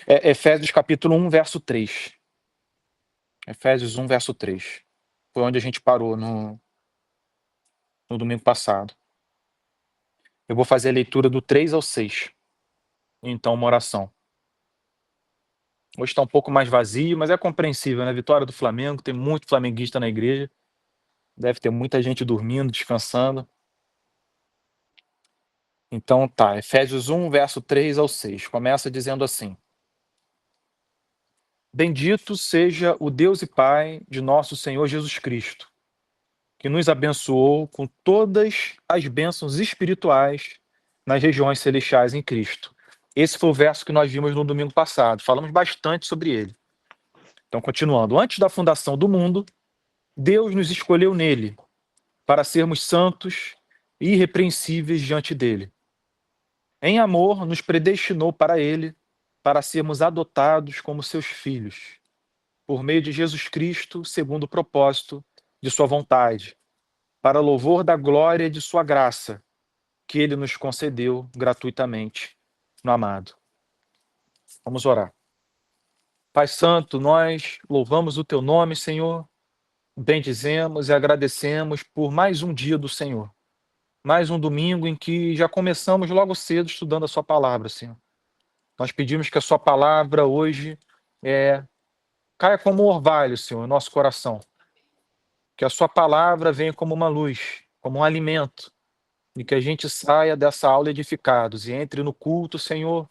Efésios capítulo 1, verso 3. Efésios 1, verso 3. Foi onde a gente parou no domingo passado. Eu vou fazer a leitura do 3 ao 6. Então, uma oração. Hoje está um pouco mais vazio, mas é compreensível, né? Vitória do Flamengo, tem muito flamenguista na igreja. Deve ter muita gente dormindo, descansando. Então tá, Efésios 1, verso 3 ao 6. Começa dizendo assim: Bendito seja o Deus e Pai de nosso Senhor Jesus Cristo, que nos abençoou com todas as bênçãos espirituais nas regiões celestiais em Cristo. Esse foi o verso que nós vimos no domingo passado. Falamos bastante sobre ele. Então, continuando. Antes da fundação do mundo, Deus nos escolheu nele para sermos santos e irrepreensíveis diante dele. Em amor, nos predestinou para ele, para sermos adotados como seus filhos, por meio de Jesus Cristo, segundo o propósito de sua vontade, para louvor da glória de sua graça, que ele nos concedeu gratuitamente no amado. Vamos orar. Pai Santo, nós louvamos o teu nome, Senhor, bendizemos e agradecemos por mais um dia do Senhor, mais um domingo em que já começamos logo cedo estudando a sua palavra, Senhor. Nós pedimos que a sua palavra hoje caia como um orvalho, Senhor, em nosso coração. Que a sua palavra venha como uma luz, como um alimento, e que a gente saia dessa aula edificados e entre no culto, Senhor,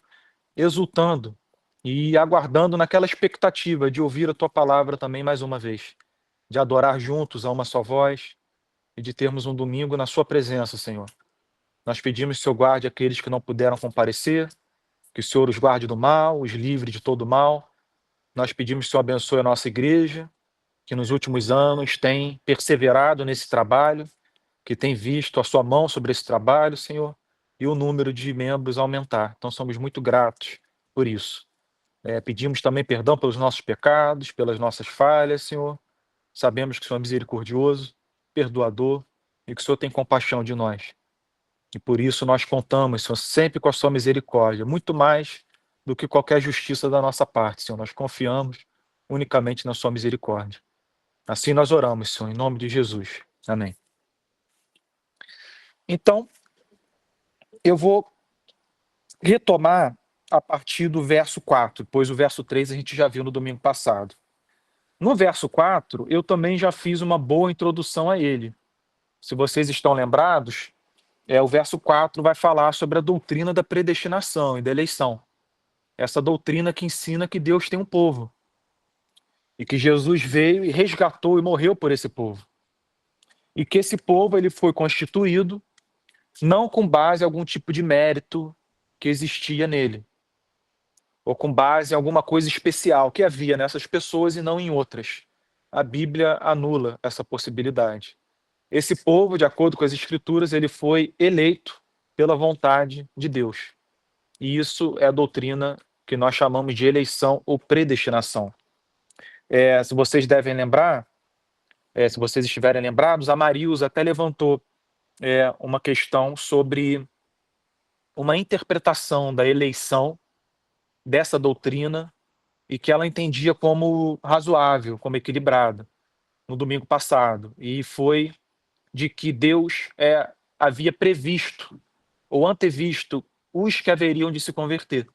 exultando e aguardando naquela expectativa de ouvir a tua palavra também mais uma vez, de adorar juntos a uma só voz e de termos um domingo na sua presença, Senhor. Nós pedimos que o Senhor guarde aqueles que não puderam comparecer, que o Senhor os guarde do mal, os livre de todo mal. Nós pedimos que o Senhor abençoe a nossa igreja, que nos últimos anos tem perseverado nesse trabalho, que tem visto a sua mão sobre esse trabalho, Senhor, e o número de membros aumentar. Então somos muito gratos por isso. Pedimos também perdão pelos nossos pecados, pelas nossas falhas, Senhor. Sabemos que o Senhor é misericordioso, perdoador e que o Senhor tem compaixão de nós. E por isso nós contamos, Senhor, sempre com a sua misericórdia, muito mais do que qualquer justiça da nossa parte, Senhor. Nós confiamos unicamente na sua misericórdia. Assim nós oramos, Senhor, em nome de Jesus. Amém. Então, eu vou retomar a partir do verso 4, pois o verso 3 a gente já viu no domingo passado. No verso 4, eu também já fiz uma boa introdução a ele. Se vocês estão lembrados, o verso 4 vai falar sobre a doutrina da predestinação e da eleição. Essa doutrina que ensina que Deus tem um povo e que Jesus veio e resgatou e morreu por esse povo. E que esse povo ele foi constituído não com base em algum tipo de mérito que existia nele, ou com base em alguma coisa especial que havia nessas pessoas e não em outras. A Bíblia anula essa possibilidade. Esse povo, de acordo com as Escrituras, ele foi eleito pela vontade de Deus. E isso é a doutrina que nós chamamos de eleição ou predestinação. Se vocês devem lembrar, se vocês estiverem lembrados, a Marilza até levantou uma questão sobre uma interpretação da eleição dessa doutrina e que ela entendia como razoável, como equilibrada, no domingo passado. E foi de que Deus havia previsto ou antevisto os que haveriam de se converter.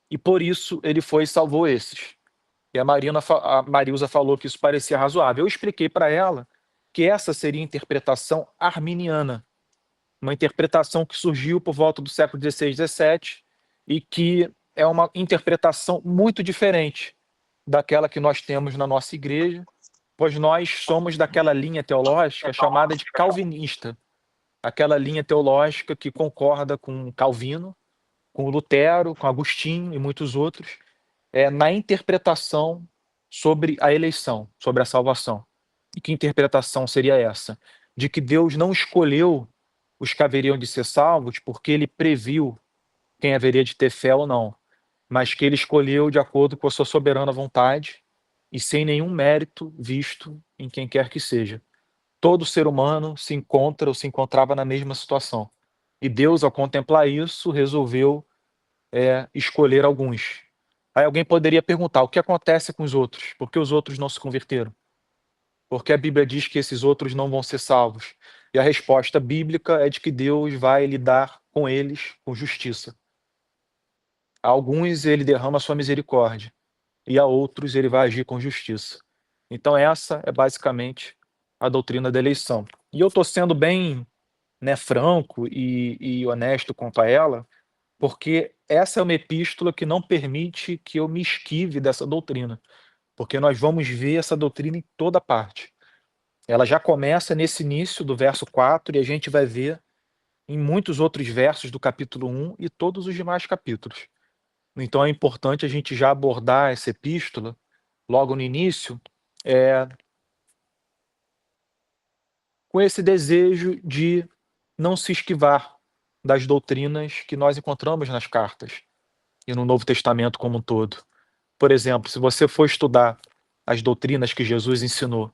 E por isso ele foi e salvou esses. E a Marilza falou que isso parecia razoável. Eu expliquei para ela que essa seria a interpretação arminiana, uma interpretação que surgiu por volta do século XVI, XVII, e que é uma interpretação muito diferente daquela que nós temos na nossa igreja, pois nós somos daquela linha teológica chamada de calvinista, aquela linha teológica que concorda com Calvino, com Lutero, com Agostinho e muitos outros, na interpretação sobre a eleição, sobre a salvação. E que interpretação seria essa? De que Deus não escolheu os que haveriam de ser salvos porque ele previu quem haveria de ter fé ou não, mas que ele escolheu de acordo com a sua soberana vontade e sem nenhum mérito visto em quem quer que seja. Todo ser humano se encontra ou se encontrava na mesma situação. E Deus, ao contemplar isso, resolveu escolher alguns. Aí alguém poderia perguntar: o que acontece com os outros? Por que os outros não se converteram? Porque a Bíblia diz que esses outros não vão ser salvos. E a resposta bíblica é de que Deus vai lidar com eles com justiça. A alguns ele derrama sua misericórdia, e a outros ele vai agir com justiça. Então essa é basicamente a doutrina da eleição. E eu estou sendo bem, franco e honesto quanto a ela, porque essa é uma epístola que não permite que eu me esquive dessa doutrina, porque nós vamos ver essa doutrina em toda parte. Ela já começa nesse início do verso 4 e a gente vai ver em muitos outros versos do capítulo 1 e todos os demais capítulos. Então é importante a gente já abordar essa epístola logo no início, eh, com esse desejo de não se esquivar das doutrinas que nós encontramos nas cartas e no Novo Testamento como um todo. Por exemplo, se você for estudar as doutrinas que Jesus ensinou,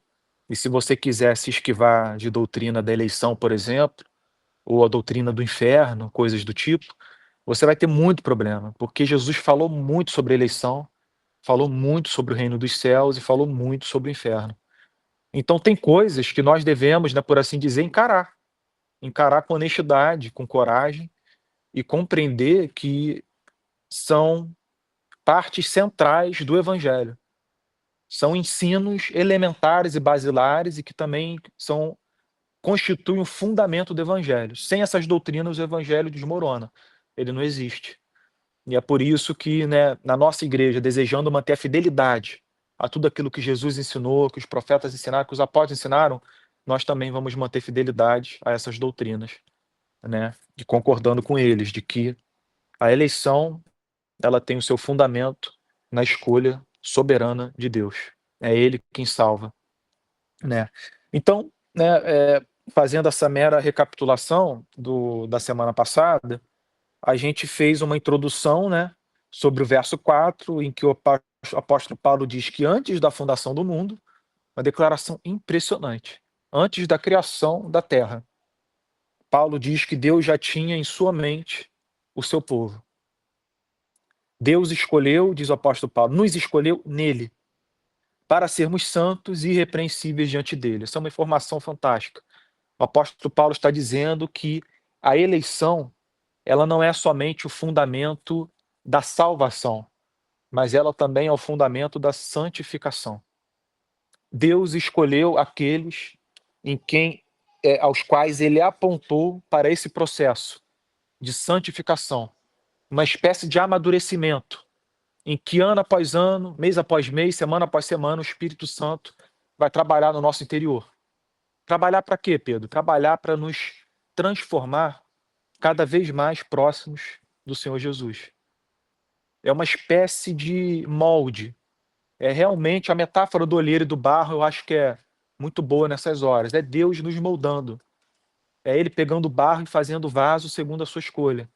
e se você quiser se esquivar de doutrina da eleição, por exemplo, ou a doutrina do inferno, coisas do tipo, você vai ter muito problema, porque Jesus falou muito sobre a eleição, falou muito sobre o reino dos céus e falou muito sobre o inferno. Então tem coisas que nós devemos, por assim dizer, encarar com honestidade, com coragem e compreender que são partes centrais do evangelho. São ensinos elementares e basilares e que também constituem o fundamento do evangelho. Sem essas doutrinas, o evangelho desmorona. Ele não existe. E é por isso que, na nossa igreja, desejando manter a fidelidade a tudo aquilo que Jesus ensinou, que os profetas ensinaram, que os apóstolos ensinaram, nós também vamos manter fidelidade a essas doutrinas, e concordando com eles de que a eleição, ela tem o seu fundamento na escolha soberana de Deus. É ele quem salva, né. Então, fazendo essa mera recapitulação da semana passada, a gente fez uma introdução, sobre o verso 4, em que o apóstolo Paulo diz que antes da fundação do mundo, uma declaração impressionante, antes da criação da terra, Paulo diz que Deus já tinha em sua mente o seu povo. Deus escolheu, diz o apóstolo Paulo, nos escolheu nele, para sermos santos e irrepreensíveis diante dele. Essa é uma informação fantástica. O apóstolo Paulo está dizendo que a eleição, ela não é somente o fundamento da salvação, mas ela também é o fundamento da santificação. Deus escolheu aqueles aos quais ele apontou para esse processo de santificação, uma espécie de amadurecimento, em que ano após ano, mês após mês, semana após semana, o Espírito Santo vai trabalhar no nosso interior. Trabalhar para quê, Pedro? Trabalhar para nos transformar cada vez mais próximos do Senhor Jesus. É uma espécie de molde. É realmente a metáfora do olheiro e do barro, eu acho que é muito boa nessas horas. É Deus nos moldando. É Ele pegando o barro e fazendo o vaso segundo a sua escolha.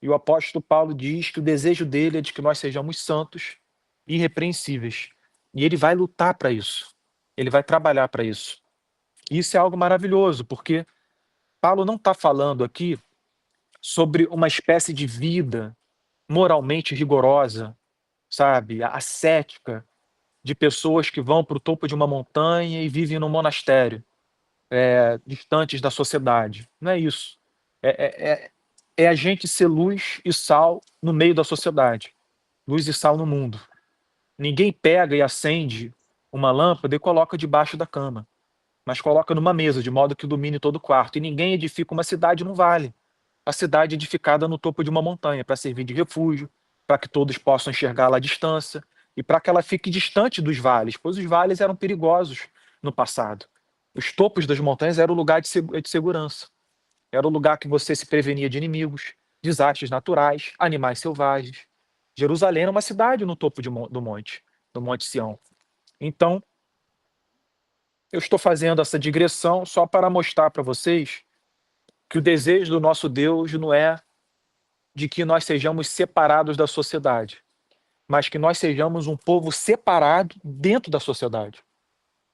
E o apóstolo Paulo diz que o desejo dele é de que nós sejamos santos e irrepreensíveis. E ele vai lutar para isso. Ele vai trabalhar para isso. E isso é algo maravilhoso, porque Paulo não está falando aqui sobre uma espécie de vida moralmente rigorosa, sabe, ascética, de pessoas que vão para o topo de uma montanha e vivem num monastério, distantes da sociedade. Não é isso. É, é, é é a gente ser luz e sal no meio da sociedade, luz e sal no mundo. Ninguém pega e acende uma lâmpada e coloca debaixo da cama, mas coloca numa mesa, de modo que ilumine todo o quarto. E ninguém edifica uma cidade num vale. A cidade é edificada no topo de uma montanha, para servir de refúgio, para que todos possam enxergá-la à distância, e para que ela fique distante dos vales, pois os vales eram perigosos no passado. Os topos das montanhas eram o lugar de segurança. Era o lugar que você se prevenia de inimigos, desastres naturais, animais selvagens. Jerusalém era uma cidade no topo do monte, do Monte Sião. Então, eu estou fazendo essa digressão só para mostrar para vocês que o desejo do nosso Deus não é de que nós sejamos separados da sociedade, mas que nós sejamos um povo separado dentro da sociedade.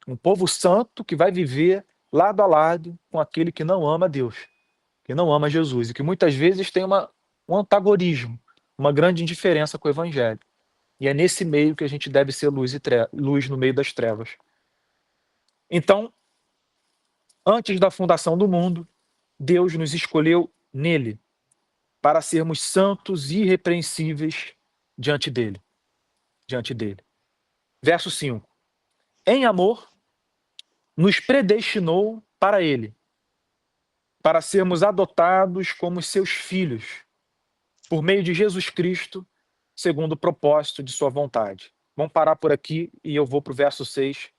Um povo santo que vai viver lado a lado com aquele que não ama Deus. que não ama Jesus e que muitas vezes tem um antagonismo, uma grande indiferença com o evangelho. E é nesse meio que a gente deve ser luz no meio das trevas. Então, antes da fundação do mundo, Deus nos escolheu nele para sermos santos e irrepreensíveis diante dele. Diante dele. Verso 5. Em amor, nos predestinou para ele, para sermos adotados como seus filhos, por meio de Jesus Cristo, segundo o propósito de sua vontade. Vamos parar por aqui e eu vou para o verso 6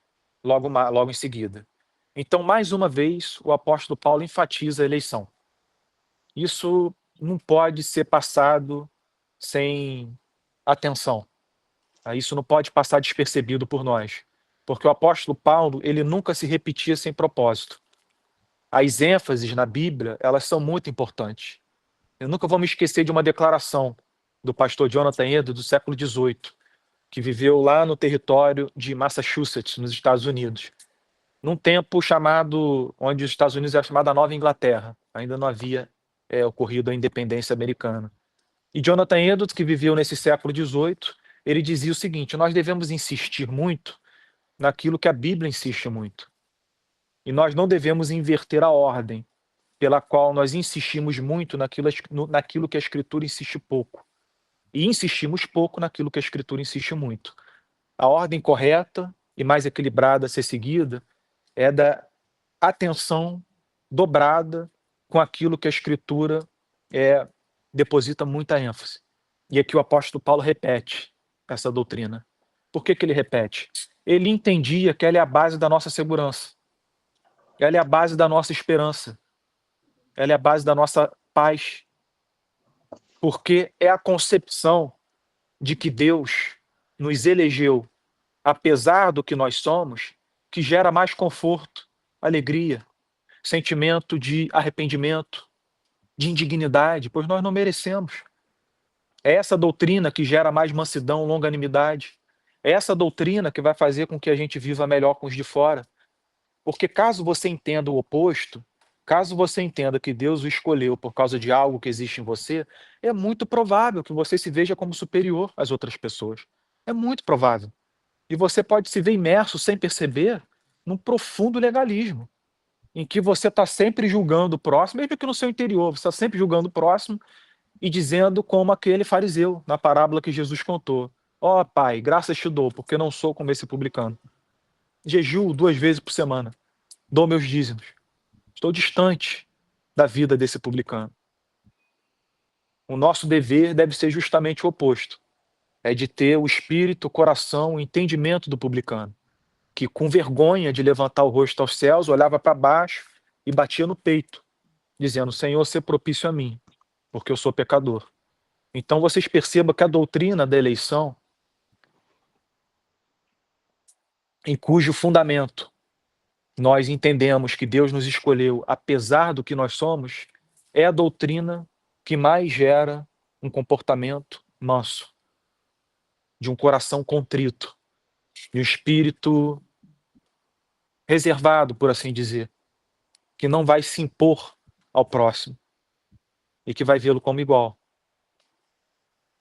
logo em seguida. Então, mais uma vez, o apóstolo Paulo enfatiza a eleição. Isso não pode ser passado sem atenção. Isso não pode passar despercebido por nós, porque o apóstolo Paulo, ele nunca se repetia sem propósito. As ênfases na Bíblia, elas são muito importantes. Eu nunca vou me esquecer de uma declaração do pastor Jonathan Edwards, do século XVIII, que viveu lá no território de Massachusetts, nos Estados Unidos, num tempo onde os Estados Unidos era chamada Nova Inglaterra. Ainda não havia ocorrido a independência americana. E Jonathan Edwards, que viveu nesse século XVIII, ele dizia o seguinte: nós devemos insistir muito naquilo que a Bíblia insiste muito. E nós não devemos inverter a ordem pela qual nós insistimos muito naquilo que a Escritura insiste pouco. E insistimos pouco naquilo que a Escritura insiste muito. A ordem correta e mais equilibrada a ser seguida é da atenção dobrada com aquilo que a Escritura deposita muita ênfase. E aqui o apóstolo Paulo repete essa doutrina. Por que ele repete? Ele entendia que ela é a base da nossa segurança. Ela é a base da nossa esperança. Ela é a base da nossa paz. Porque é a concepção de que Deus nos elegeu, apesar do que nós somos, que gera mais conforto, alegria, sentimento de arrependimento, de indignidade, pois nós não merecemos. É essa doutrina que gera mais mansidão, longanimidade. É essa doutrina que vai fazer com que a gente viva melhor com os de fora. Porque caso você entenda o oposto, caso você entenda que Deus o escolheu por causa de algo que existe em você, é muito provável que você se veja como superior às outras pessoas. É muito provável. E você pode se ver imerso, sem perceber, num profundo legalismo, em que você está sempre julgando o próximo, mesmo que no seu interior, você está sempre julgando o próximo e dizendo como aquele fariseu, na parábola que Jesus contou: ó Pai, graças te dou, porque não sou como esse publicano. Jejuo 2 vezes por semana, dou meus dízimos. Estou distante da vida desse publicano. O nosso dever deve ser justamente o oposto. É de ter o espírito, o coração, o entendimento do publicano, que com vergonha de levantar o rosto aos céus, olhava para baixo e batia no peito, dizendo: Senhor, seja propício a mim, porque eu sou pecador. Então vocês percebam que a doutrina da eleição, em cujo fundamento nós entendemos que Deus nos escolheu apesar do que nós somos, é a doutrina que mais gera um comportamento manso, de um coração contrito, de um espírito reservado, por assim dizer, que não vai se impor ao próximo e que vai vê-lo como igual.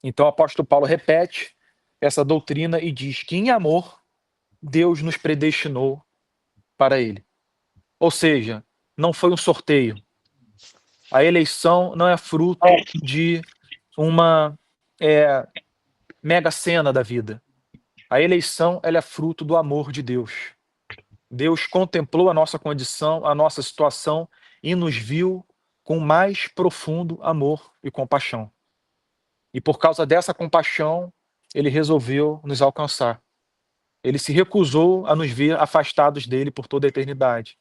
Então o apóstolo Paulo repete essa doutrina e diz que em amor Deus nos predestinou para ele. Ou seja, não foi um sorteio. A eleição não é fruto de uma mega cena da vida. A eleição ela é fruto do amor de Deus. Deus contemplou a nossa condição, a nossa situação e nos viu com mais profundo amor e compaixão. E por causa dessa compaixão, ele resolveu nos alcançar. Ele se recusou a nos ver afastados dele por toda a eternidade,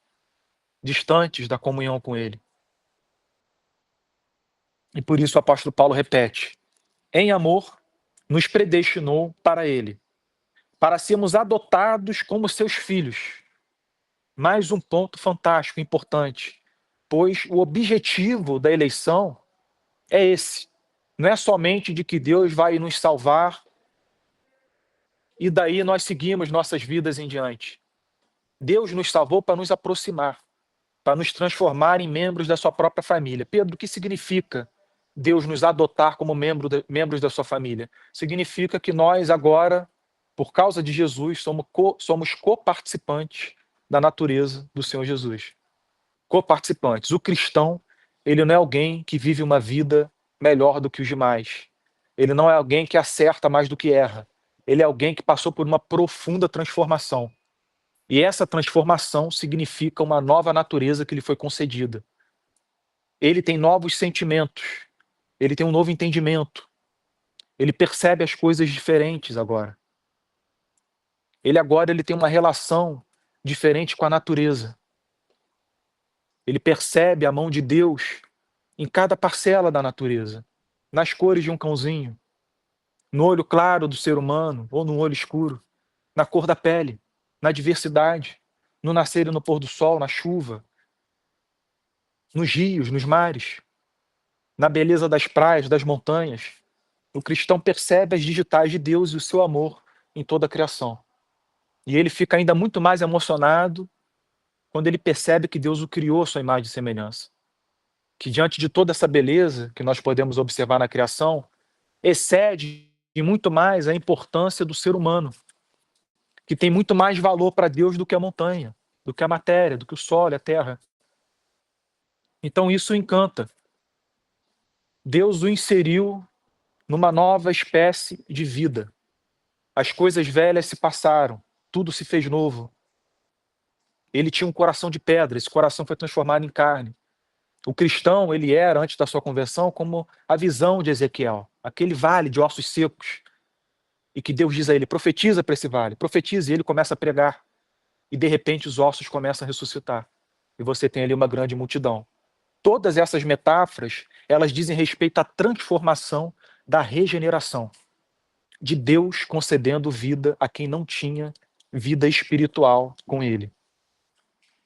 distantes da comunhão com ele. E por isso o apóstolo Paulo repete: em amor, nos predestinou para ele, para sermos adotados como seus filhos. Mais um ponto fantástico, importante, pois o objetivo da eleição é esse. Não é somente de que Deus vai nos salvar e daí nós seguimos nossas vidas em diante. Deus nos salvou para nos aproximar. para nos transformar em membros da sua própria família. Pedro, o que significa Deus nos adotar como membros da sua família? Significa que nós agora, por causa de Jesus, somos coparticipantes da natureza do Senhor Jesus. Coparticipantes. O cristão, ele não é alguém que vive uma vida melhor do que os demais. Ele não é alguém que acerta mais do que erra. Ele é alguém que passou por uma profunda transformação. E essa transformação significa uma nova natureza que lhe foi concedida. Ele tem novos sentimentos, ele tem um novo entendimento, ele percebe as coisas diferentes agora. Ele tem uma relação diferente com a natureza. Ele percebe a mão de Deus em cada parcela da natureza, nas cores de um cãozinho, no olho claro do ser humano ou no olho escuro, na cor da pele, na diversidade, no nascer e no pôr do sol, na chuva, nos rios, nos mares, na beleza das praias, das montanhas. O cristão percebe as digitais de Deus e o seu amor em toda a criação. E ele fica ainda muito mais emocionado quando ele percebe que Deus o criou à sua imagem e semelhança. Que diante de toda essa beleza que nós podemos observar na criação, excede e muito mais a importância do ser humano, que tem muito mais valor para Deus do que a montanha, do que a matéria, do que o sol e a terra. Então isso o encanta. Deus o inseriu numa nova espécie de vida. As coisas velhas se passaram, tudo se fez novo. Ele tinha um coração de pedra, esse coração foi transformado em carne. O cristão, ele era, antes da sua conversão, como a visão de Ezequiel, aquele vale de ossos secos, e que Deus diz a ele, profetiza para esse vale, profetiza, e ele começa a pregar, e de repente os ossos começam a ressuscitar, e você tem ali uma grande multidão. Todas essas metáforas, elas dizem respeito à transformação da regeneração, de Deus concedendo vida a quem não tinha vida espiritual com ele.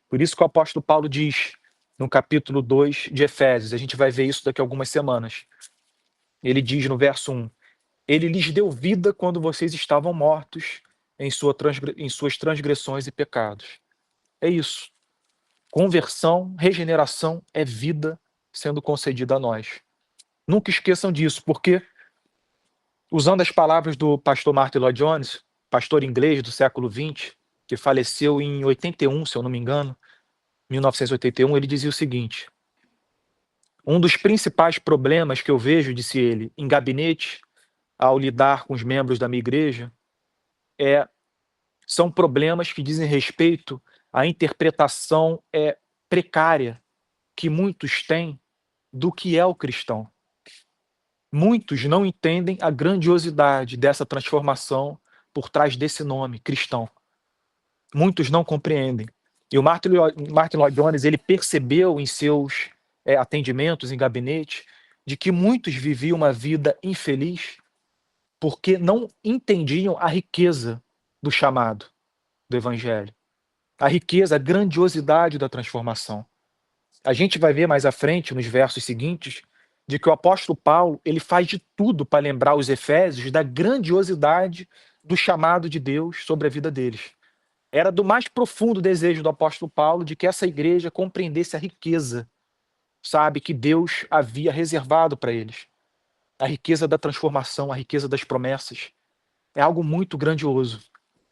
Por isso que o apóstolo Paulo diz, no capítulo 2 de Efésios, a gente vai ver isso daqui a algumas semanas. Ele diz no verso 1, ele lhes deu vida quando vocês estavam mortos em suas transgressões e pecados. É isso. Conversão, regeneração é vida sendo concedida a nós. Nunca esqueçam disso, porque, usando as palavras do pastor Martin Lloyd Jones, pastor inglês do século XX, que faleceu em 81, se eu não me engano, 1981, ele dizia o seguinte, um dos principais problemas que eu vejo, disse ele, em gabinete, ao lidar com os membros da minha igreja, são problemas que dizem respeito à interpretação precária que muitos têm do que é o cristão. Muitos não entendem a grandiosidade dessa transformação por trás desse nome, cristão. Muitos não compreendem. E o Martin Lloyd Jones, ele percebeu em seus atendimentos em gabinete de que muitos viviam uma vida infeliz porque não entendiam a riqueza do chamado do evangelho, a riqueza, a grandiosidade da transformação. A gente vai ver mais à frente, nos versos seguintes, de que o apóstolo Paulo, ele faz de tudo para lembrar os efésios da grandiosidade do chamado de Deus sobre a vida deles. Era do mais profundo desejo do apóstolo Paulo de que essa igreja compreendesse a riqueza, sabe, que Deus havia reservado para eles. A riqueza da transformação, a riqueza das promessas. É algo muito grandioso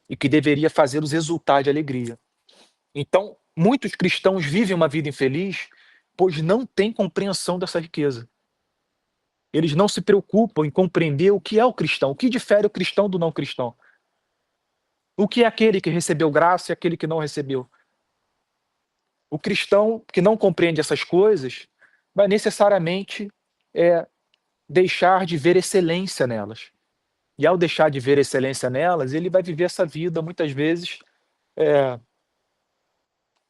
e que deveria fazê-los exultar de alegria. Então, muitos cristãos vivem uma vida infeliz, pois não têm compreensão dessa riqueza. Eles não se preocupam em compreender o que é o cristão, o que difere o cristão do não cristão. O que é aquele que recebeu graça e aquele que não recebeu. O cristão que não compreende essas coisas vai necessariamente deixar de ver excelência nelas. E ao deixar de ver excelência nelas, ele vai viver essa vida, muitas vezes,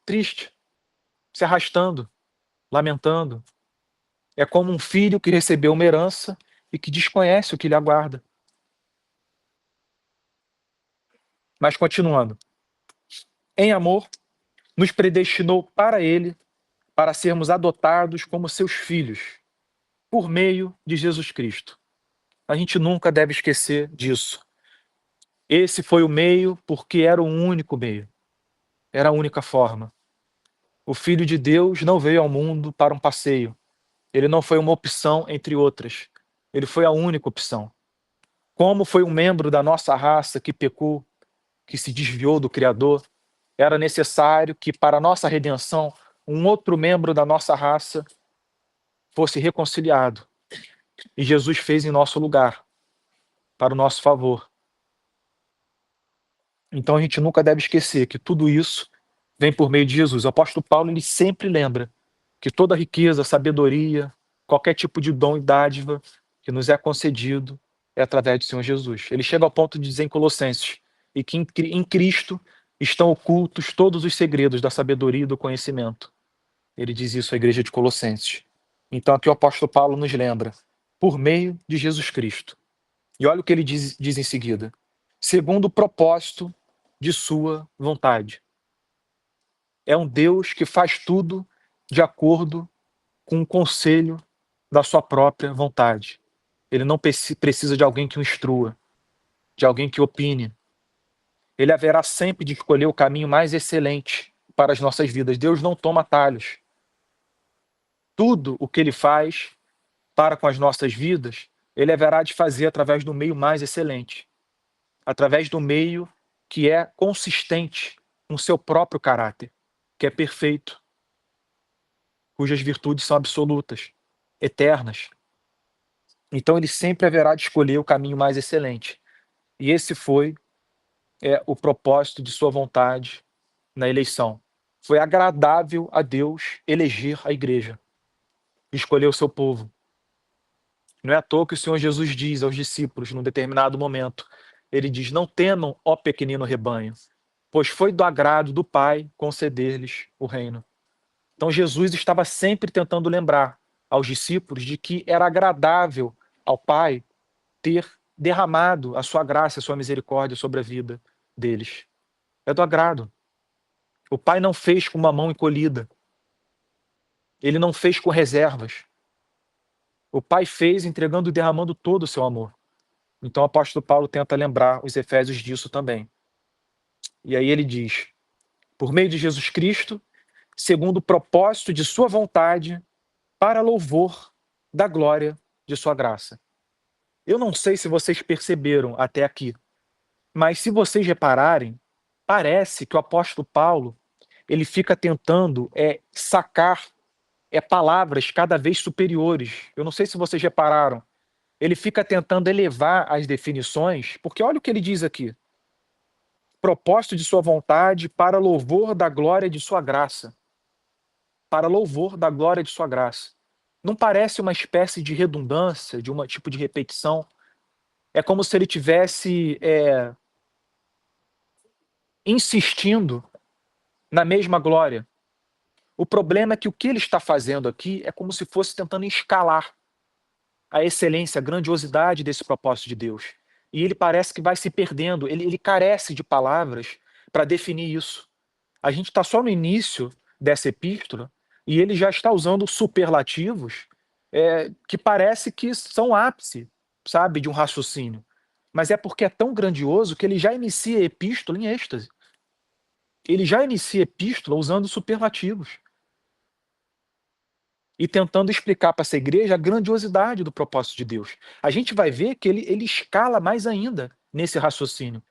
triste, se arrastando, lamentando. É como um filho que recebeu uma herança e que desconhece o que lhe aguarda. Mas continuando. Em amor, nos predestinou para ele, para sermos adotados como seus filhos, por meio de Jesus Cristo. A gente nunca deve esquecer disso. Esse foi o meio porque era o único meio. Era a única forma. O Filho de Deus não veio ao mundo para um passeio. Ele não foi uma opção entre outras. Ele foi a única opção. Como foi um membro da nossa raça que pecou, que se desviou do Criador, era necessário que, para a nossa redenção, um outro membro da nossa raça fosse reconciliado. E Jesus fez em nosso lugar, para o nosso favor. Então a gente nunca deve esquecer que tudo isso vem por meio de Jesus. O apóstolo Paulo, ele sempre lembra que toda riqueza, sabedoria, qualquer tipo de dom e dádiva que nos é concedido é através do Senhor Jesus. Ele chega ao ponto de dizer em Colossenses e que em Cristo estão ocultos todos os segredos da sabedoria e do conhecimento. Ele diz isso à igreja de Colossenses. Então aqui o apóstolo Paulo nos lembra, por meio de Jesus Cristo. E olha o que ele diz em seguida. Segundo o propósito de sua vontade. É um Deus que faz tudo de acordo com o conselho da sua própria vontade. Ele não precisa de alguém que o instrua, de alguém que opine. Ele haverá sempre de escolher o caminho mais excelente para as nossas vidas. Deus não toma atalhos. Tudo o que ele faz para com as nossas vidas, ele haverá de fazer através do meio mais excelente, através do meio que é consistente com seu próprio caráter, que é perfeito, cujas virtudes são absolutas, eternas. Então ele sempre haverá de escolher o caminho mais excelente. E esse foi o propósito de sua vontade na eleição. Foi agradável a Deus eleger a igreja, escolher o seu povo. Não é à toa que o Senhor Jesus diz aos discípulos, num determinado momento, ele diz, não temam, ó pequenino rebanho, pois foi do agrado do Pai conceder-lhes o reino. Então Jesus estava sempre tentando lembrar aos discípulos de que era agradável ao Pai ter derramado a sua graça, a sua misericórdia sobre a vida deles. É do agrado. O Pai não fez com uma mão encolhida. Ele não fez com reservas. O Pai fez entregando e derramando todo o seu amor. Então o apóstolo Paulo tenta lembrar os Efésios disso também. E aí ele diz, por meio de Jesus Cristo, segundo o propósito de sua vontade, para louvor da glória de sua graça. Eu não sei se vocês perceberam até aqui, mas se vocês repararem, parece que o apóstolo Paulo ele fica tentando sacar palavras cada vez superiores. Eu não sei se vocês repararam. Ele fica tentando elevar as definições, porque olha o que ele diz aqui. Propósito de sua vontade para louvor da glória de sua graça. Para louvor da glória de sua graça. Não parece uma espécie de redundância, de um tipo de repetição? É como se ele tivesse insistindo na mesma glória. O problema é que o que ele está fazendo aqui é como se fosse tentando escalar a excelência, a grandiosidade desse propósito de Deus. E ele parece que vai se perdendo, ele carece de palavras para definir isso. A gente está só no início dessa epístola e ele já está usando superlativos que parece que são ápice, sabe, de um raciocínio. Mas é porque é tão grandioso que ele já inicia a epístola em êxtase. Ele já inicia a epístola usando superlativos e tentando explicar para essa igreja a grandiosidade do propósito de Deus. A gente vai ver que ele escala mais ainda nesse raciocínio.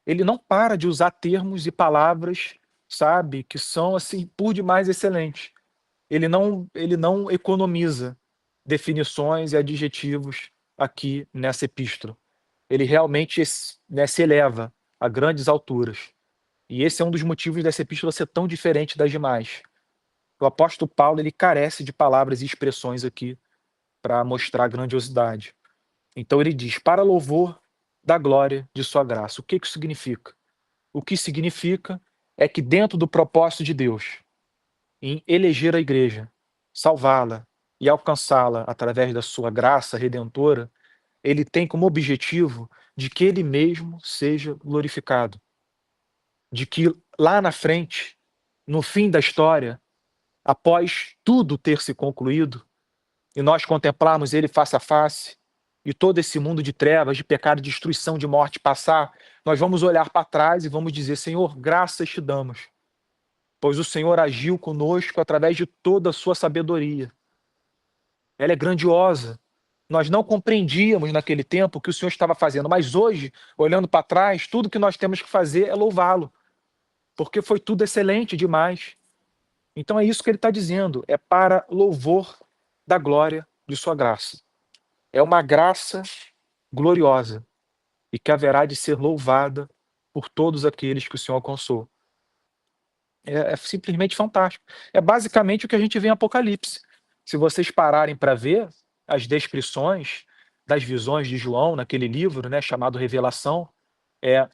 Ele não para de usar termos e palavras, sabe, que são assim por demais excelentes. Ele não economiza definições e adjetivos aqui nessa epístola. Ele realmente se eleva a grandes alturas. E esse é um dos motivos dessa epístola ser tão diferente das demais. O apóstolo Paulo ele carece de palavras e expressões aqui para mostrar a grandiosidade. Então ele diz, para louvor da glória de sua graça. O que isso significa? O que significa é que dentro do propósito de Deus, em eleger a igreja, salvá-la e alcançá-la através da sua graça redentora, ele tem como objetivo de que ele mesmo seja glorificado. De que lá na frente, no fim da história, após tudo ter se concluído, e nós contemplarmos ele face a face, e todo esse mundo de trevas, de pecado, de destruição, de morte passar, nós vamos olhar para trás e vamos dizer, Senhor, graças te damos, pois o Senhor agiu conosco através de toda a sua sabedoria. Ela é grandiosa. Nós não compreendíamos naquele tempo o que o Senhor estava fazendo, mas hoje, olhando para trás, tudo que nós temos que fazer é louvá-lo, porque foi tudo excelente demais. Então é isso que ele está dizendo, é para louvor da glória de sua graça. É uma graça gloriosa e que haverá de ser louvada por todos aqueles que o Senhor alcançou. É simplesmente fantástico. É basicamente o que a gente vê em Apocalipse. Se vocês pararem para ver as descrições das visões de João naquele livro, né, chamado Revelação, é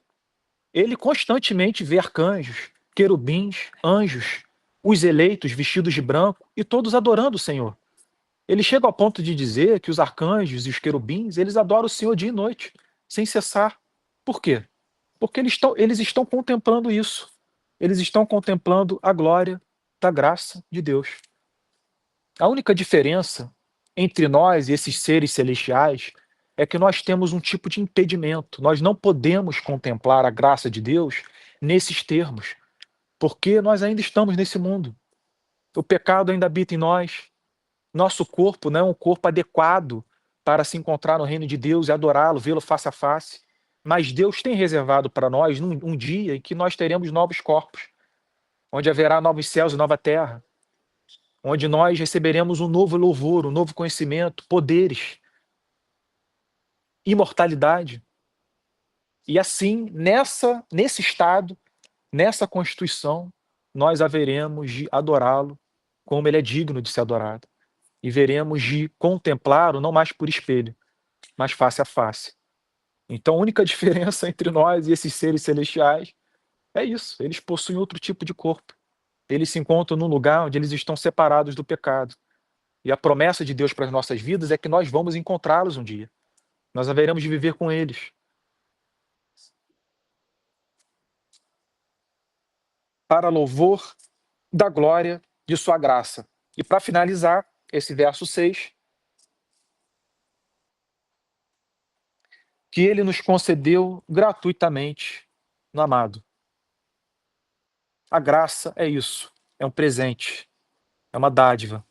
ele constantemente vê arcanjos, querubins, anjos, os eleitos vestidos de branco e todos adorando o Senhor. Ele chega ao ponto de dizer que os arcanjos e os querubins, eles adoram o Senhor dia e noite, sem cessar. Por quê? Porque eles estão contemplando isso. Eles estão contemplando a glória da graça de Deus. A única diferença entre nós e esses seres celestiais é que nós temos um tipo de impedimento. Nós não podemos contemplar a graça de Deus nesses termos, porque nós ainda estamos nesse mundo. O pecado ainda habita em nós. Nosso corpo não é um corpo adequado para se encontrar no reino de Deus e adorá-lo, vê-lo face a face. Mas Deus tem reservado para nós um dia em que nós teremos novos corpos, onde haverá novos céus e nova terra, onde nós receberemos um novo louvor, um novo conhecimento, poderes, imortalidade. E assim, nesse estado, nessa constituição, nós haveremos de adorá-lo como ele é digno de ser adorado. E veremos de contemplá-lo não mais por espelho, mas face a face. Então a única diferença entre nós e esses seres celestiais é isso, eles possuem outro tipo de corpo. Eles se encontram num lugar onde eles estão separados do pecado. E a promessa de Deus para as nossas vidas é que nós vamos encontrá-los um dia. Nós haveremos de viver com eles. Para louvor da glória de sua graça. E para finalizar, esse verso 6, que ele nos concedeu gratuitamente no amado. A graça é isso, é um presente, é uma dádiva.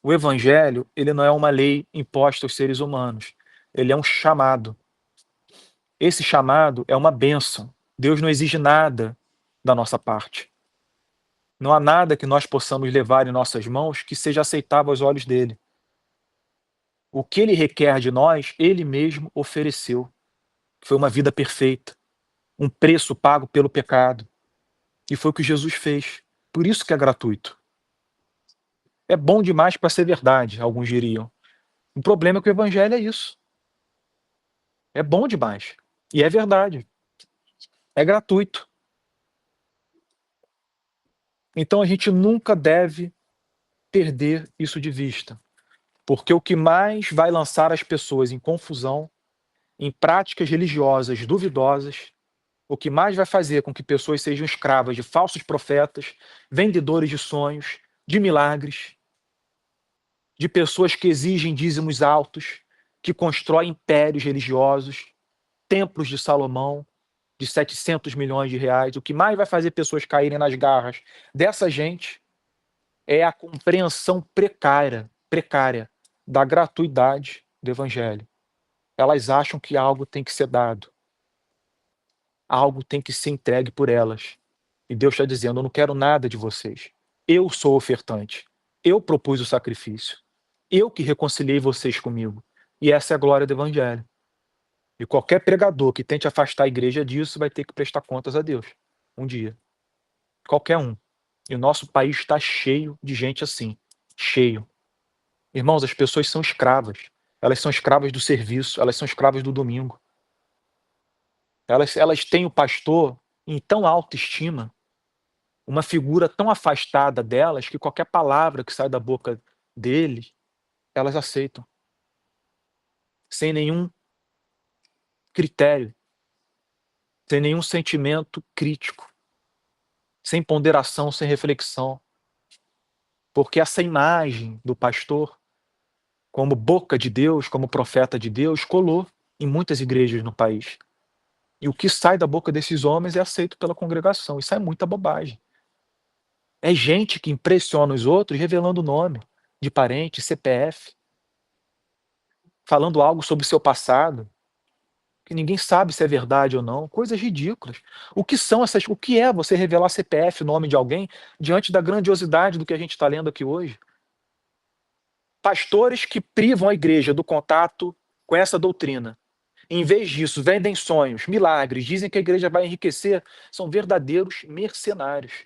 O evangelho, ele não é uma lei imposta aos seres humanos, ele é um chamado. Esse chamado é uma bênção. Deus não exige nada da nossa parte. Não há nada que nós possamos levar em nossas mãos que seja aceitável aos olhos dele. O que ele requer de nós, ele mesmo ofereceu. Foi uma vida perfeita, um preço pago pelo pecado. E foi o que Jesus fez. Por isso que é gratuito. É bom demais para ser verdade, alguns diriam. O problema é que o evangelho é isso. É bom demais. E é verdade. É gratuito. Então a gente nunca deve perder isso de vista. Porque o que mais vai lançar as pessoas em confusão, em práticas religiosas duvidosas, o que mais vai fazer com que pessoas sejam escravas de falsos profetas, vendedores de sonhos, de milagres, de pessoas que exigem dízimos altos, que constroem impérios religiosos, templos de Salomão, de 700 milhões de reais. O que mais vai fazer pessoas caírem nas garras dessa gente é a compreensão precária da gratuidade do evangelho. Elas acham que algo tem que ser dado, algo tem que ser entregue por elas. E Deus está dizendo: eu não quero nada de vocês. Eu sou ofertante. Eu propus o sacrifício. Eu que reconciliei vocês comigo. E essa é a glória do evangelho. E qualquer pregador que tente afastar a igreja disso vai ter que prestar contas a Deus. Um dia. Qualquer um. E o nosso país está cheio de gente assim. Cheio. Irmãos, as pessoas são escravas. Elas são escravas do serviço. Elas são escravas do domingo. Elas têm o pastor em tão alta estima, uma figura tão afastada delas, que qualquer palavra que sai da boca dele, elas aceitam. Sem nenhum critério. Sem nenhum sentimento crítico. Sem ponderação, sem reflexão. Porque essa imagem do pastor, como boca de Deus, como profeta de Deus, colou em muitas igrejas no país. E o que sai da boca desses homens é aceito pela congregação. Isso é muita bobagem. É gente que impressiona os outros revelando nome de parente, CPF, falando algo sobre o seu passado, que ninguém sabe se é verdade ou não, coisas ridículas. O que é você revelar CPF, nome de alguém, diante da grandiosidade do que a gente está lendo aqui hoje? Pastores que privam a igreja do contato com essa doutrina. Em vez disso, vendem sonhos, milagres, dizem que a igreja vai enriquecer, são verdadeiros mercenários.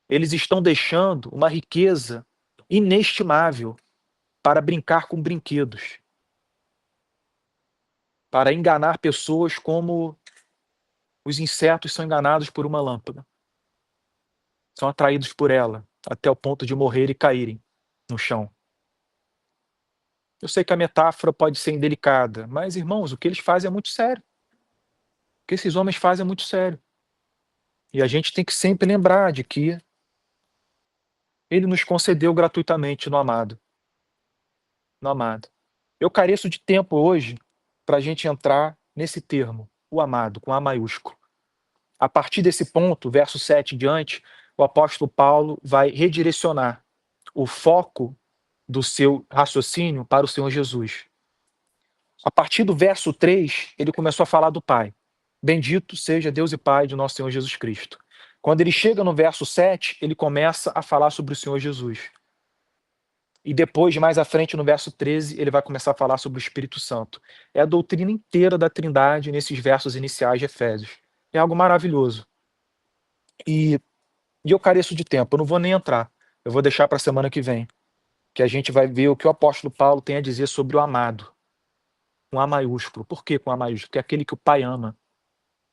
Eles estão deixando uma riqueza inestimável para brincar com brinquedos, para enganar pessoas como os insetos são enganados por uma lâmpada. São atraídos por ela, até o ponto de morrer e caírem no chão. Eu sei que a metáfora pode ser indelicada, mas, irmãos, o que eles fazem é muito sério. O que esses homens fazem é muito sério. E a gente tem que sempre lembrar de que ele nos concedeu gratuitamente no amado. No amado. Eu careço de tempo hoje para a gente entrar nesse termo, o amado, com A maiúsculo. A partir desse ponto, verso 7 em diante, o apóstolo Paulo vai redirecionar o foco do seu raciocínio para o Senhor Jesus. A partir do verso 3, ele começou a falar do Pai. Bendito seja Deus e Pai de nosso Senhor Jesus Cristo. Quando ele chega no verso 7, ele começa a falar sobre o Senhor Jesus. E depois, mais à frente, no verso 13, ele vai começar a falar sobre o Espírito Santo. É a doutrina inteira da Trindade nesses versos iniciais de Efésios. É algo maravilhoso. E eu careço de tempo, eu não vou nem entrar. Eu vou deixar para a semana que vem, que a gente vai ver o que o apóstolo Paulo tem a dizer sobre o amado, com A maiúsculo. Por que com A maiúsculo? Porque é aquele que o Pai ama.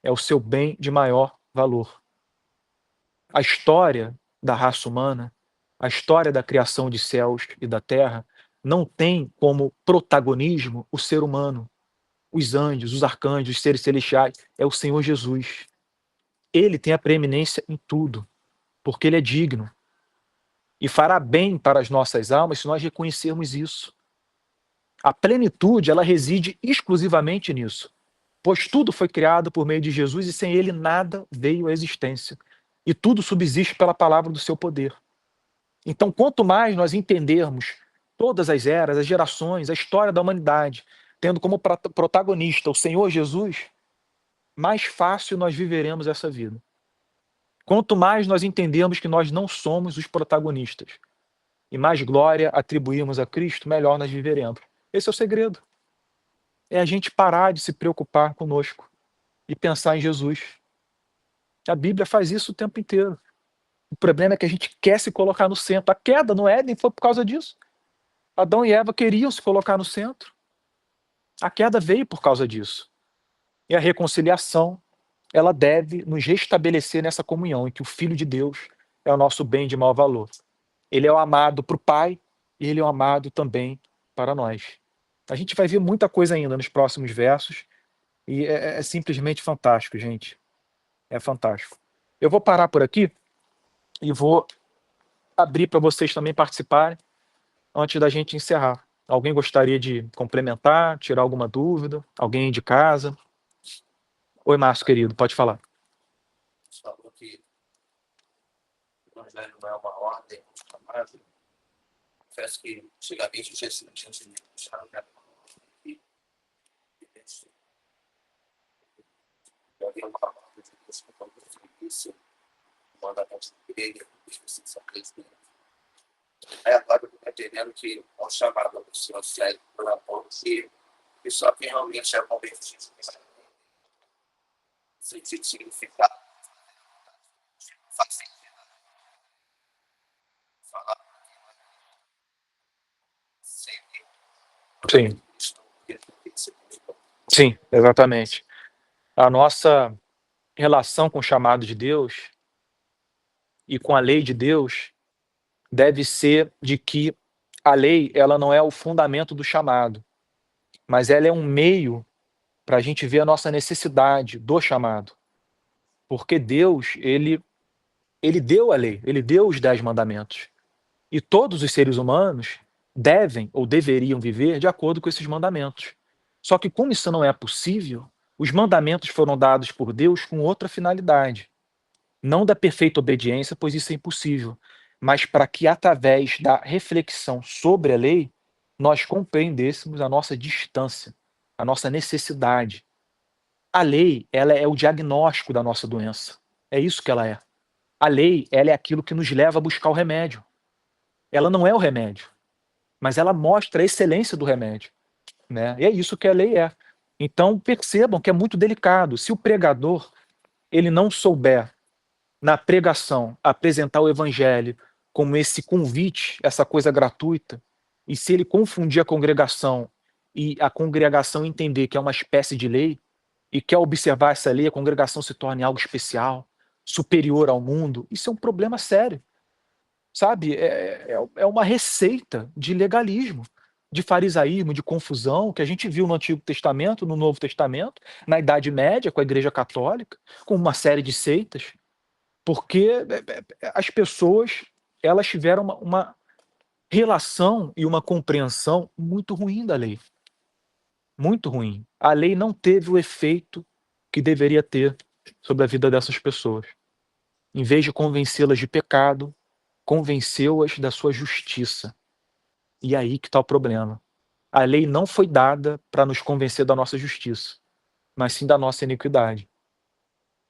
É o seu bem de maior valor. A história da raça humana, a história da criação de céus e da terra, não tem como protagonismo o ser humano, os anjos, os arcanjos, os seres celestiais. É o Senhor Jesus. Ele tem a preeminência em tudo, porque ele é digno. E fará bem para as nossas almas se nós reconhecermos isso. A plenitude, ela reside exclusivamente nisso, pois tudo foi criado por meio de Jesus e sem ele nada veio à existência. E tudo subsiste pela palavra do seu poder. Então, quanto mais nós entendermos todas as eras, as gerações, a história da humanidade, tendo como protagonista o Senhor Jesus, mais fácil nós viveremos essa vida. Quanto mais nós entendemos que nós não somos os protagonistas e mais glória atribuímos a Cristo, melhor nós viveremos. Esse é o segredo. É a gente parar de se preocupar conosco e pensar em Jesus. A Bíblia faz isso o tempo inteiro. O problema é que a gente quer se colocar no centro. A queda no Éden foi por causa disso. Adão e Eva queriam se colocar no centro. A queda veio por causa disso. E a reconciliação, ela deve nos restabelecer nessa comunhão em que o Filho de Deus é o nosso bem de maior valor. Ele é o amado para o Pai e ele é o amado também para nós. A gente vai ver muita coisa ainda nos próximos versos e é simplesmente fantástico, gente. É fantástico. Eu vou parar por aqui e vou abrir para vocês também participarem antes da gente encerrar. Alguém gostaria de complementar, tirar alguma dúvida? Alguém de casa? Oi, Márcio, querido, pode falar. Você falou que o evangelho não é uma ordem, mas confesso que antigamente eu tinha sentido isso, mandamento dele, aí agora eu estou entendendo que o chamado do Senhor segue por amor, que só quem realmente é convertido sentido significado faz sentido falar sempre. Sim, sim, exatamente. A nossa relação com o chamado de Deus e com a lei de Deus deve ser de que a lei, ela não é o fundamento do chamado, mas ela é um meio para a gente ver a nossa necessidade do chamado. Porque Deus, ele deu a lei, ele deu os 10 mandamentos. E todos os seres humanos devem ou deveriam viver de acordo com esses mandamentos. Só que como isso não é possível, os mandamentos foram dados por Deus com outra finalidade. Não da perfeita obediência, pois isso é impossível, mas para que através da reflexão sobre a lei, nós compreendêssemos a nossa distância, a nossa necessidade. A lei, ela é o diagnóstico da nossa doença. É isso que ela é. A lei, ela é aquilo que nos leva a buscar o remédio. Ela não é o remédio, mas ela mostra a excelência do remédio, né? E é isso que a lei é. Então, percebam que é muito delicado. Se o pregador, ele não souber, na pregação, apresentar o evangelho como esse convite, essa coisa gratuita, e se ele confundir a congregação e a congregação entender que é uma espécie de lei, e quer observar essa lei, a congregação se torne algo especial, superior ao mundo, isso é um problema sério, sabe? É uma receita de legalismo, de farisaísmo, de confusão, que a gente viu no Antigo Testamento, no Novo Testamento, na Idade Média, com a Igreja Católica, com uma série de seitas, porque as pessoas, elas tiveram uma relação e uma compreensão muito ruim da lei, muito ruim. A lei não teve o efeito que deveria ter sobre a vida dessas pessoas. Em vez de convencê-las de pecado, convenceu-as da sua justiça. E aí que está o problema. A lei não foi dada para nos convencer da nossa justiça, mas sim da nossa iniquidade.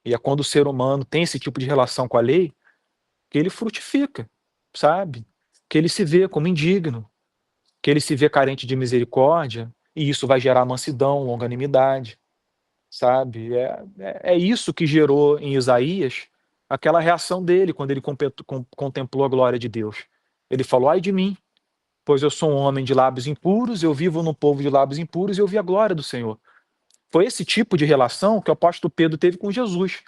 E é quando o ser humano tem esse tipo de relação com a lei que ele frutifica, sabe? Que ele se vê como indigno, que ele se vê carente de misericórdia, e isso vai gerar mansidão, longanimidade, sabe? É isso que gerou em Isaías aquela reação dele quando ele contemplou a glória de Deus. Ele falou: ai de mim, pois eu sou um homem de lábios impuros, eu vivo num povo de lábios impuros e eu vi a glória do Senhor. Foi esse tipo de relação que o apóstolo Pedro teve com Jesus.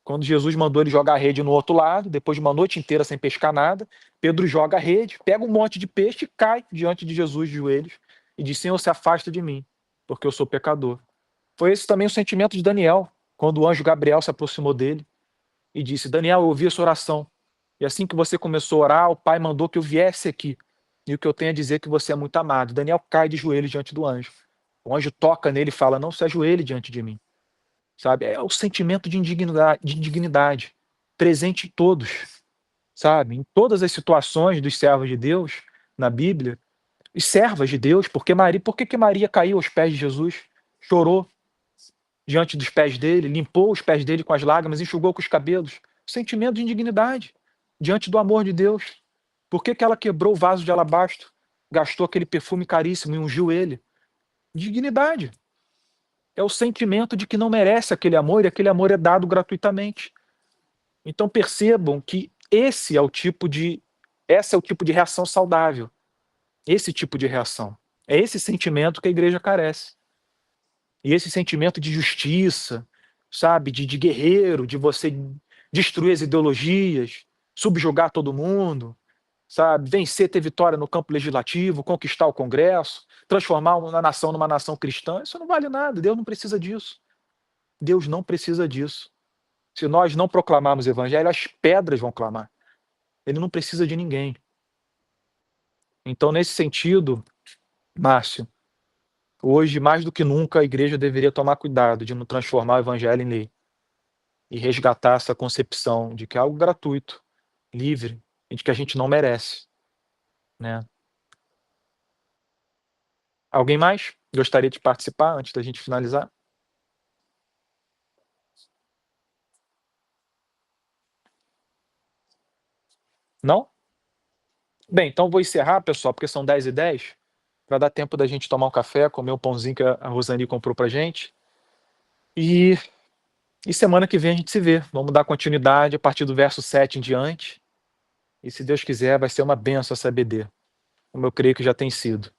Quando Jesus mandou ele jogar a rede no outro lado, depois de uma noite inteira sem pescar nada, Pedro joga a rede, pega um monte de peixe e cai diante de Jesus de joelhos e diz: Senhor, se afasta de mim, porque eu sou pecador. Foi esse também o sentimento de Daniel, quando o anjo Gabriel se aproximou dele e disse: Daniel, eu ouvi a sua oração. E assim que você começou a orar, o Pai mandou que eu viesse aqui. E o que eu tenho a dizer é que você é muito amado. Daniel cai de joelhos diante do anjo. O anjo toca nele e fala: não se ajoelhe diante de mim. Sabe? É o sentimento de indignidade presente em todos, sabe? Em todas as situações dos servos de Deus na Bíblia, e servas de Deus, porque Maria, por que que Maria caiu aos pés de Jesus? Chorou diante dos pés dele, limpou os pés dele com as lágrimas, enxugou com os cabelos. Sentimento de indignidade diante do amor de Deus. Por que que ela quebrou o vaso de alabastro, gastou aquele perfume caríssimo e ungiu ele? Dignidade. É o sentimento de que não merece aquele amor e aquele amor é dado gratuitamente. Então percebam que esse é o tipo de reação saudável. Esse tipo de reação. É esse sentimento que a igreja carece. E esse sentimento de justiça, sabe, de guerreiro, de você destruir as ideologias, subjugar todo mundo, sabe, vencer, ter vitória no campo legislativo, conquistar o Congresso, transformar uma nação numa nação cristã, isso não vale nada. Deus não precisa disso. Deus não precisa disso. Se nós não proclamarmos o evangelho, as pedras vão clamar. Ele não precisa de ninguém. Então, nesse sentido, Márcio, hoje, mais do que nunca, a igreja deveria tomar cuidado de não transformar o evangelho em lei e resgatar essa concepção de que é algo gratuito, livre, e de que a gente não merece, né? Alguém mais gostaria de participar antes da gente finalizar? Não? Bem, então vou encerrar, pessoal, porque são 10h10, para dar tempo da gente tomar um café, comer o pãozinho que a Rosane comprou pra gente. E semana que vem a gente se vê. Vamos dar continuidade a partir do verso 7 em diante. E se Deus quiser, vai ser uma benção essa BD, como eu creio que já tem sido.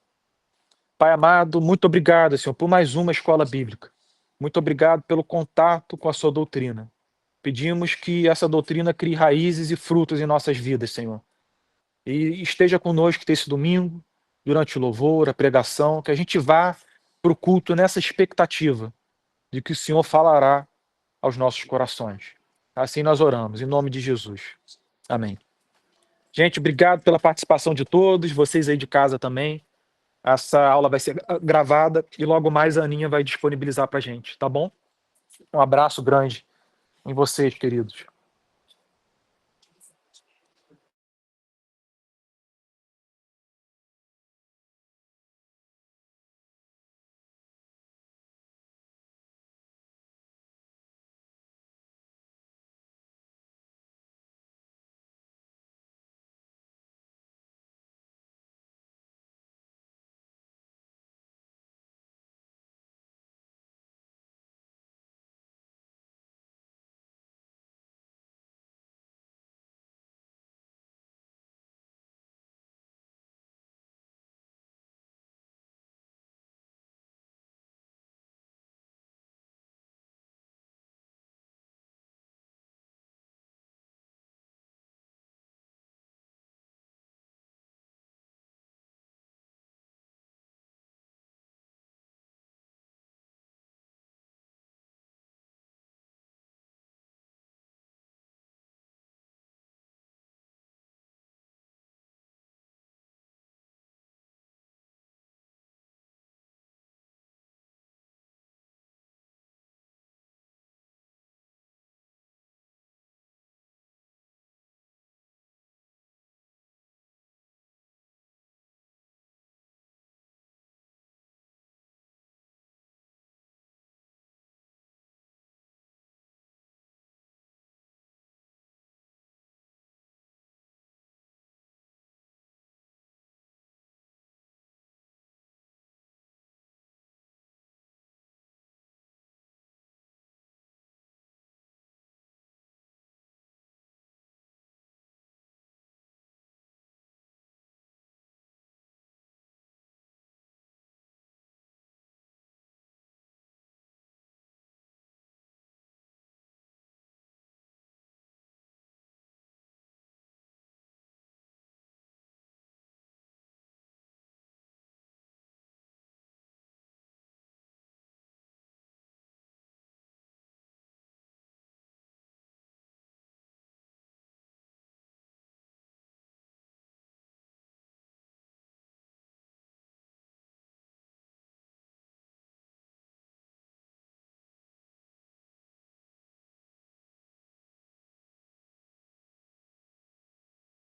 Pai amado, muito obrigado, Senhor, por mais uma escola bíblica. Muito obrigado pelo contato com a sua doutrina. Pedimos que essa doutrina crie raízes e frutos em nossas vidas, Senhor. E esteja conosco esse domingo, durante o louvor, a pregação, que a gente vá para o culto nessa expectativa de que o Senhor falará aos nossos corações. Assim nós oramos, em nome de Jesus. Amém. Gente, obrigado pela participação de todos, vocês aí de casa também. Essa aula vai ser gravada e logo mais a Aninha vai disponibilizar para a gente, tá bom? Um abraço grande em vocês, queridos.